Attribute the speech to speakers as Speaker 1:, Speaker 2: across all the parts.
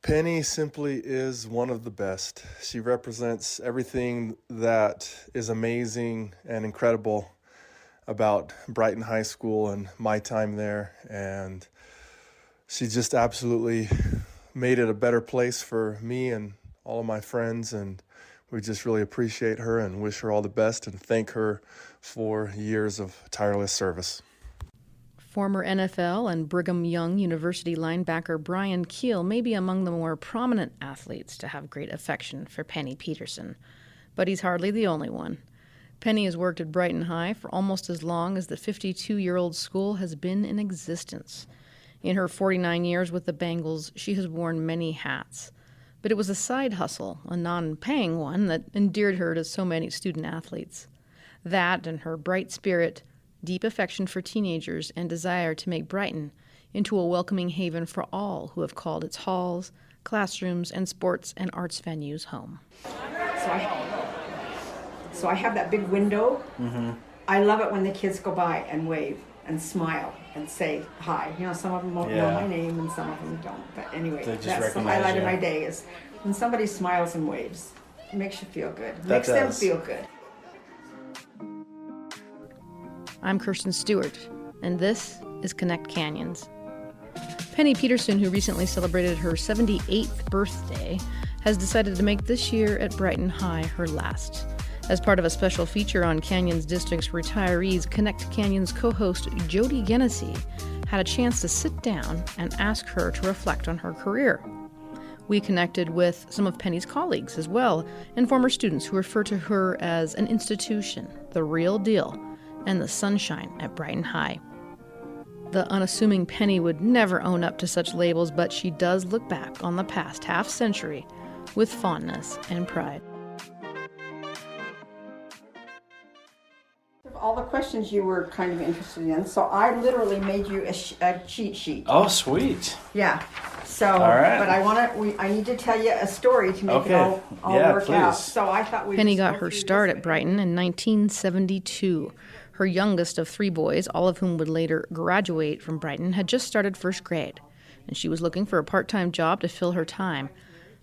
Speaker 1: Penny simply is one of the best. She represents everything that is amazing and incredible about Brighton High School and my time there. And she just absolutely made it a better place for me and all of my friends. And we just really appreciate her and wish her all the best and thank her for years of tireless service.
Speaker 2: Former NFL and Brigham Young University linebacker Brian Keel may be among the more prominent athletes to have great affection for Penny Peterson, but he's hardly the only one. Penny has worked at Brighton High for almost as long as the 52-year-old school has been in existence. In her 49 years with the Bengals, she has worn many hats. But it was a side hustle, a non-paying one, that endeared her to so many student athletes. That and her bright spirit, deep affection for teenagers, and desire to make Brighton into a welcoming haven for all who have called its halls, classrooms, and sports and arts venues home.
Speaker 3: So I have that big window.
Speaker 4: Mm-hmm.
Speaker 3: I love it when the kids go by and wave and smile and say hi. You know, some of them won't know my name and some of them don't. But anyway, that's the highlight of my day is when somebody smiles and waves. It makes you feel good. It makes them feel good.
Speaker 2: I'm Kirsten Stewart, and this is Connect Canyons. Penny Peterson, who recently celebrated her 78th birthday, has decided to make this year at Brighton High her last. As part of a special feature on Canyons District's retirees, Connect Canyons co-host Jody Genesee had a chance to sit down and ask her to reflect on her career. We connected with some of Penny's colleagues as well, and former students who refer to her as an institution, the real deal, and the sunshine at Brighton High. The unassuming Penny would never own up to such labels, but she does look back on the past half-century with fondness and pride.
Speaker 3: All the questions you were kind of interested in, so I literally made you a cheat sheet.
Speaker 4: Oh, sweet.
Speaker 3: Yeah. So,
Speaker 4: all right.
Speaker 3: But I need to tell you a story to make it all work out. So I thought
Speaker 2: Penny got her start at Brighton in 1972. Her youngest of 3 boys, all of whom would later graduate from Brighton, had just started first grade, and she was looking for a part-time job to fill her time.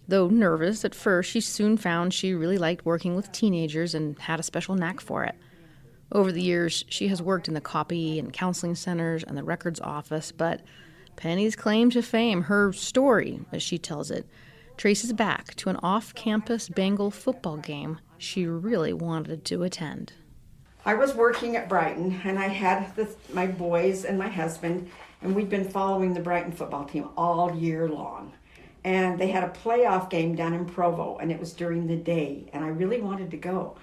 Speaker 2: Though nervous at first, she soon found she really liked working with teenagers and had a special knack for it. Over the years, she has worked in the copy and counseling centers and the records office, but Penny's claim to fame, her story, as she tells it, traces back to an off-campus Bengal football game she really wanted to attend.
Speaker 3: I was working at Brighton, and I had my boys and my husband, and we'd been following the Brighton football team all year long. And they had a playoff game down in Provo, and it was during the day, and I really wanted to go.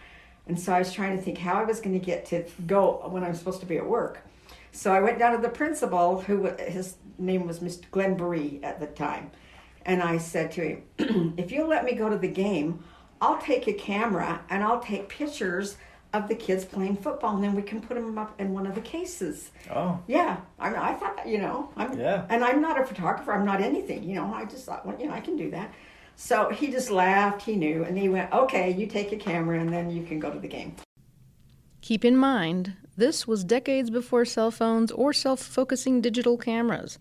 Speaker 3: And so I was trying to think how I was going to get to go when I was supposed to be at work. So I went down to the principal, his name was Mr. Glenn Burry at the time, and I said to him, if you'll let me go to the game, I'll take a camera and I'll take pictures of the kids playing football, and then we can put them up in one of the cases.
Speaker 4: Oh.
Speaker 3: Yeah. I thought, and I'm not a photographer, I'm not anything, I just thought, well, I can do that. So he just laughed, he knew, and he went, okay, you take a camera and then you can go to the game.
Speaker 2: Keep in mind, this was decades before cell phones or self-focusing digital cameras.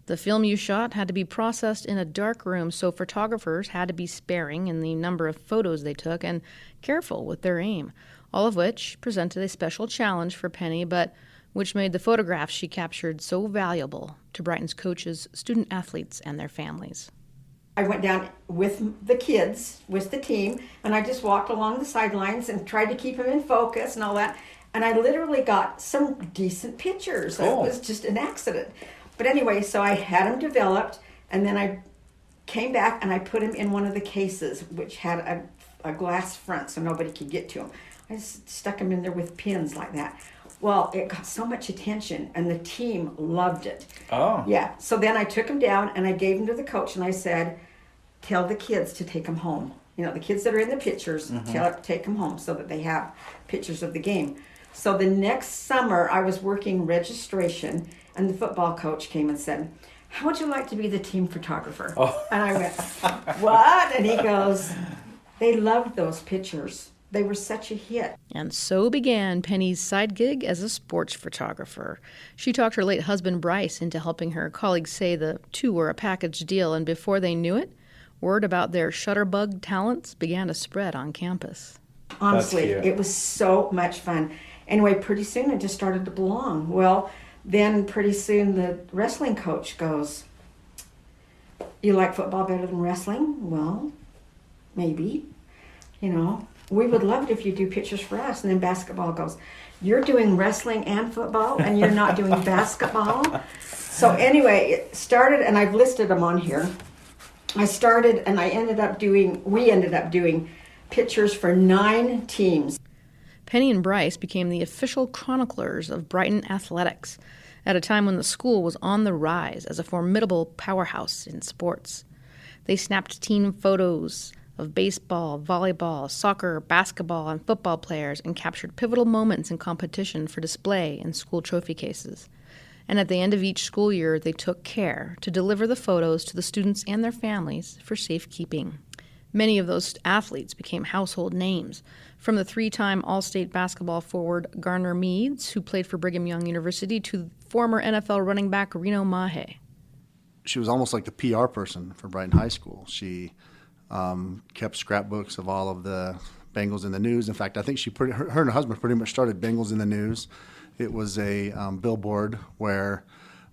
Speaker 2: The film you shot had to be processed in a dark room, so photographers had to be sparing in the number of photos they took and careful with their aim. All of which presented a special challenge for Penny, but which made the photographs she captured so valuable to Brighton's coaches, student athletes, and their families.
Speaker 3: I went down with the kids, with the team, and I just walked along the sidelines and tried to keep them in focus and all that. And I literally got some decent pictures.
Speaker 4: Cool.
Speaker 3: It was just an accident. But anyway, so I had them developed, and then I came back and I put them in one of the cases, which had a glass front so nobody could get to them. I just stuck them in there with pins like that. Well, it got so much attention, and the team loved it.
Speaker 4: Oh.
Speaker 3: Yeah. So then I took them down, and I gave them to the coach, and I said, tell the kids to take them home. The kids that are in the pictures, take them home so that they have pictures of the game. So the next summer, I was working registration, and the football coach came and said, how would you like to be the team photographer?
Speaker 4: Oh.
Speaker 3: And I went, what? And he goes, they loved those pictures. They were such a hit.
Speaker 2: And so began Penny's side gig as a sports photographer. She talked her late husband Bryce into helping her. Colleagues say the two were a package deal, and before they knew it, word about their shutterbug talents began to spread on campus.
Speaker 3: Honestly, it was so much fun. Anyway, pretty soon it just started to belong. Well, then pretty soon the wrestling coach goes, "You like football better than wrestling?" Well, maybe. We would love it if you do pictures for us. And then basketball goes, "You're doing wrestling and football and you're not doing basketball?" So anyway, it started, and I've listed them on here. I started, and we ended up doing pictures for 9 teams.
Speaker 2: Penny and Bryce became the official chroniclers of Brighton athletics at a time when the school was on the rise as a formidable powerhouse in sports. They snapped team photos of baseball, volleyball, soccer, basketball, and football players and captured pivotal moments in competition for display in school trophy cases. And at the end of each school year, they took care to deliver the photos to the students and their families for safekeeping. Many of those athletes became household names, from the 3-time All-State basketball forward Garner Meads, who played for Brigham Young University, to former NFL running back Reno Mahe.
Speaker 4: She was almost like the PR person for Brighton High School. She kept scrapbooks of all of the Bengals in the news. In fact, I think her and her husband pretty much started Bengals in the news. It was a billboard where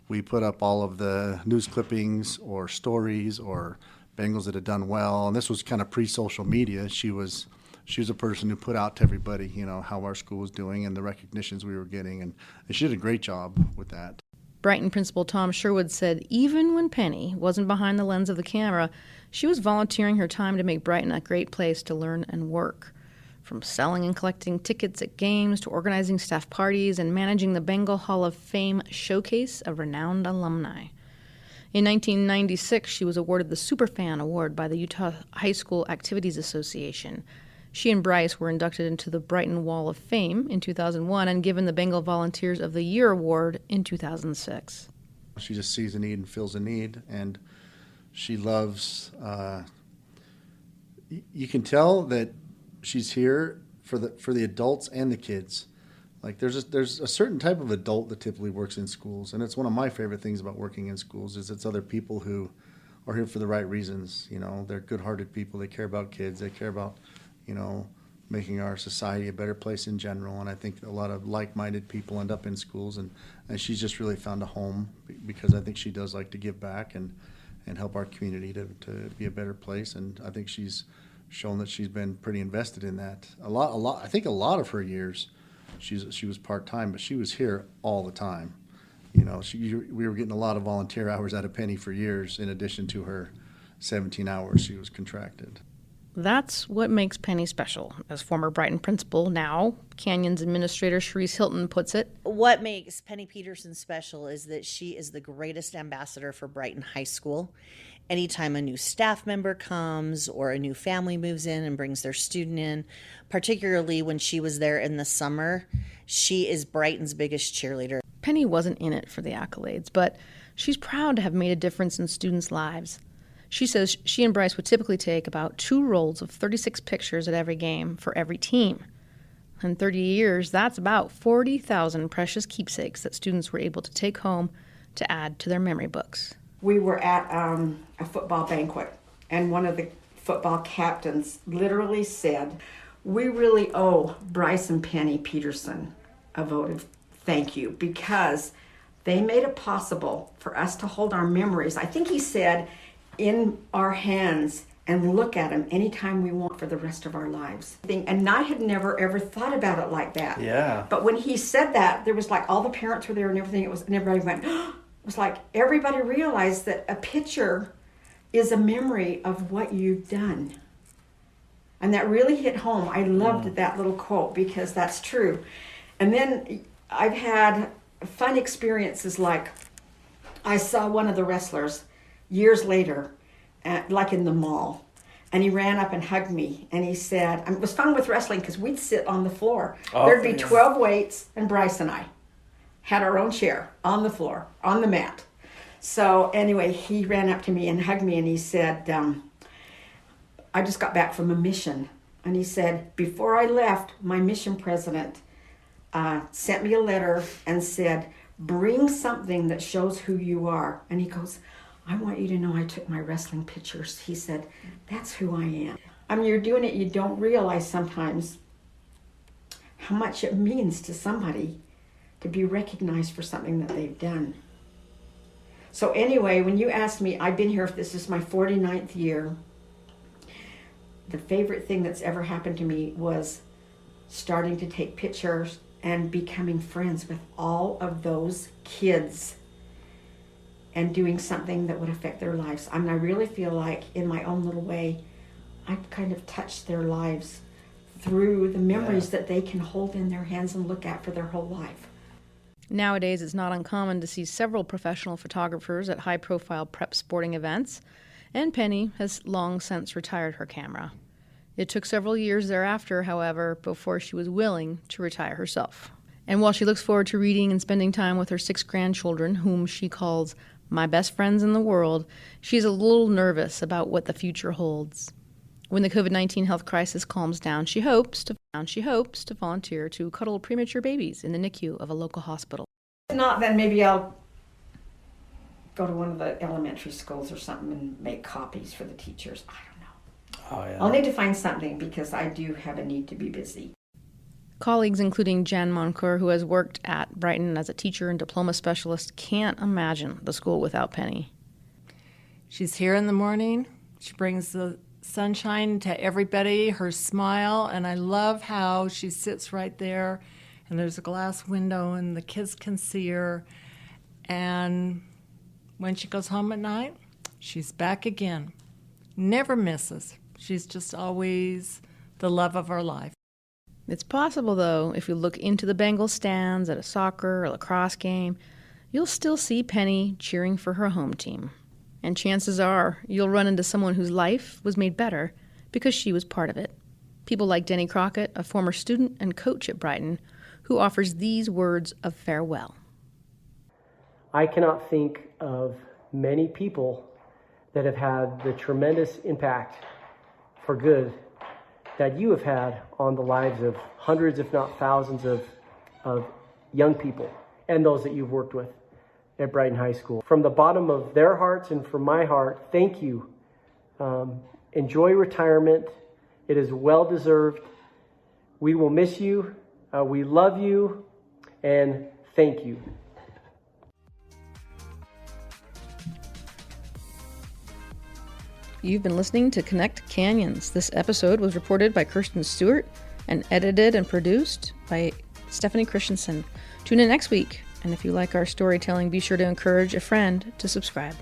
Speaker 4: we put up all of the news clippings or stories or Bengals that had done well. And this was kind of pre-social media. She was a person who put out to everybody, how our school was doing and the recognitions we were getting. And she did a great job with that.
Speaker 2: Brighton principal Tom Sherwood said even when Penny wasn't behind the lens of the camera, she was volunteering her time to make Brighton a great place to learn and work. From selling and collecting tickets at games to organizing staff parties and managing the Bengal Hall of Fame showcase of renowned alumni. In 1996, she was awarded the Superfan Award by the Utah High School Activities Association. She and Bryce were inducted into the Brighton Wall of Fame in 2001 and given the Bengal Volunteers of the Year Award in 2006.
Speaker 4: She just sees a need and feels a need, and she loves, you can tell that she's here for the adults and the kids. Like there's a certain type of adult that typically works in schools, and it's one of my favorite things about working in schools is it's other people who are here for the right reasons. They're good-hearted people. They care about kids. They care about making our society a better place in general. And I think a lot of like-minded people end up in schools, and she's just really found a home because I think she does like to give back and help our community to be a better place. And I think she's shown that she's been pretty invested in that. A lot. I think a lot of her years, she was part-time, but she was here all the time. We were getting a lot of volunteer hours out of Penny for years, in addition to her 17 hours she was contracted.
Speaker 2: That's what makes Penny special. As former Brighton principal, now Canyons administrator Sharice Hilton puts it.
Speaker 5: What makes Penny Peterson special is that she is the greatest ambassador for Brighton High School. Anytime a new staff member comes or a new family moves in and brings their student in, particularly when she was there in the summer, she is Brighton's biggest cheerleader.
Speaker 2: Penny wasn't in it for the accolades, but she's proud to have made a difference in students' lives. She says she and Bryce would typically take about 2 rolls of 36 pictures at every game for every team. In 30 years, that's about 40,000 precious keepsakes that students were able to take home to add to their memory books.
Speaker 3: We were at a football banquet, and one of the football captains literally said, "We really owe Bryce and Penny Peterson a vote of thank you because they made it possible for us to hold our memories." I think he said, in our hands and look at them anytime we want for the rest of our lives. And I had never ever thought about it like that.
Speaker 1: Yeah.
Speaker 3: But when he said that, there was like all the parents were there and everything. And everybody went, it was like everybody realized that a picture is a memory of what you've done. And that really hit home. I loved that little quote because that's true. And then I've had fun experiences like I saw one of the wrestlers years later, like in the mall, and he ran up and hugged me, and he said, it was fun with wrestling because we'd sit on the floor. There'd be 12 weights, and Bryce and I had our own chair on the floor, on the mat. So anyway, he ran up to me and hugged me, and he said, I just got back from a mission. And he said, before I left, my mission president sent me a letter and said, bring something that shows who you are. And he goes, I want you to know I took my wrestling pictures. He said, that's who I am. I mean, you're doing it, you don't realize sometimes how much it means to somebody to be recognized for something that they've done. So anyway, when you asked me, I've been here, this is my 49th year. The favorite thing that's ever happened to me was starting to take pictures and becoming friends with all of those kids and doing something that would affect their lives. I mean, I really feel like in my own little way, I've kind of touched their lives through the memories that they can hold in their hands and look at for their whole life.
Speaker 2: Nowadays, it's not uncommon to see several professional photographers at high-profile prep sporting events, and Penny has long since retired her camera. It took several years thereafter, however, before she was willing to retire herself. And while she looks forward to reading and spending time with her 6 grandchildren, whom she calls my best friends in the world, she's a little nervous about what the future holds. When the COVID-19 health crisis calms down, she hopes to volunteer to cuddle premature babies in the NICU of a local hospital.
Speaker 3: If not, then maybe I'll go to one of the elementary schools or something and make copies for the teachers. I don't know.
Speaker 6: Oh, yeah.
Speaker 3: I'll need to find something because I do have a need to be busy.
Speaker 2: Colleagues, including Jan Moncoeur, who has worked at Brighton as a teacher and diploma specialist, can't imagine the school without Penny.
Speaker 7: She's here in the morning. She brings the sunshine to everybody, her smile, and I love how she sits right there and there's a glass window and the kids can see her. And when she goes home at night, she's back again. Never misses. She's just always the love of our life.
Speaker 2: It's possible, though, if you look into the Bengals stands at a soccer or lacrosse game, you'll still see Penny cheering for her home team. And chances are you'll run into someone whose life was made better because she was part of it. People like Denny Crockett, a former student and coach at Brighton, who offers these words of farewell.
Speaker 6: I cannot think of many people that have had the tremendous impact for good that you have had on the lives of hundreds, if not thousands, of young people and those that you've worked with at Brighton High School. From the bottom of their hearts and from my heart, thank you. Enjoy retirement. It is well-deserved. We will miss you. We love you. And thank you.
Speaker 2: You've been listening to Connect Canyons. This episode was reported by Kirsten Stewart and edited and produced by Stephanie Christensen. Tune in next week, and if you like our storytelling, be sure to encourage a friend to subscribe.